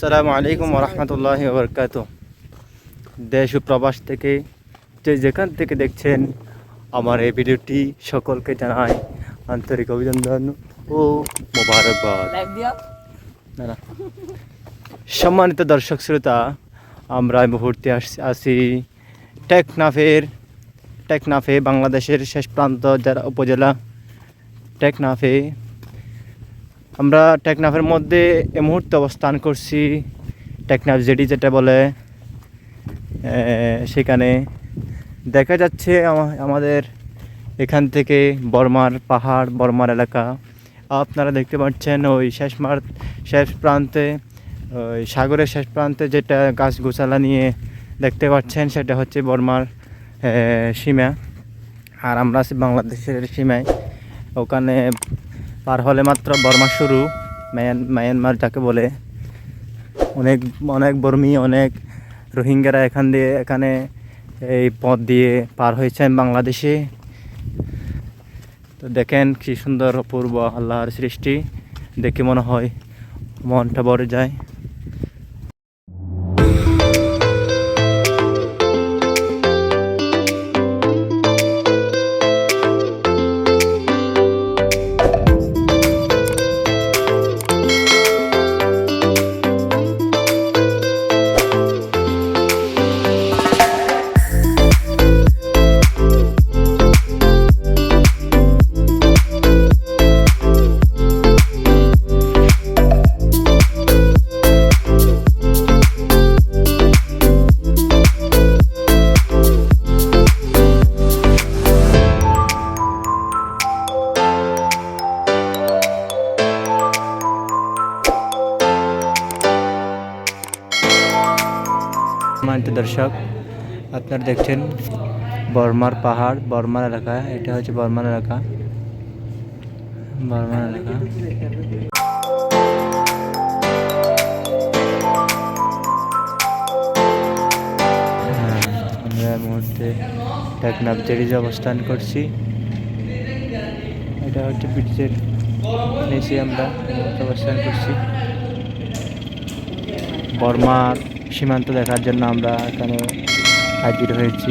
আসসালামু আলাইকুম ওরহমতুল্লাহি ওবরকাতুহ। দেশ ও প্রবাস থেকে যেখান থেকে দেখছেন আমার এই ভিডিওটি, সকলকে জানাই আন্তরিক অভিনন্দন ও মোবারকবাদ। সম্মানিত দর্শক শ্রোতা, আমরা এই মুহূর্তে আছি টেকনাফে, বাংলাদেশের শেষ প্রান্ত যারা উপজেলা টেকনাফে। আমরা টেকনাফের মধ্যে এই মুহূর্তে অবস্থান করছি। টেকনাফ জেডি যেটা বলে, সেখানে দেখা যাচ্ছে আমাদের এখান থেকে বর্মার পাহাড়, বর্মার এলাকা। আপনারা দেখতে পাচ্ছেন ওই শেষ প্রান্তে, ওই সাগরের শেষ প্রান্তে যেটা গাছ গোছালা নিয়ে দেখতে পাচ্ছেন, সেটা হচ্ছে বর্মার সীমা। আর আমরা আছি বাংলাদেশের সীমায়। ওখানে পার হলে মাত্র বর্মা শুরু, মায়ানমার যাকে বলে। অনেক বর্মী, অনেক রোহিঙ্গারা এখানে এই পথ দিয়ে পার হয়েছেন বাংলাদেশে। তো দেখেন কি সুন্দর অপূর্ব আল্লাহর সৃষ্টি, দেখে মনে হয় মনটা ভরে যায়। সম্মানিত দর্শক, আপনারা দেখছেন বর্মার পাহাড়, বর্মার এলাকা। এটা হচ্ছে বর্মার এলাকা। আমরা এই মুহূর্তে টেকনাফ জেডিতে অবস্থান করছি। এটা হচ্ছে ব্রিজের নিচে আমরা অবস্থান করছি। বর্মার সীমান্ত দেখার জন্য আমরা এখানে হাজির হয়েছি।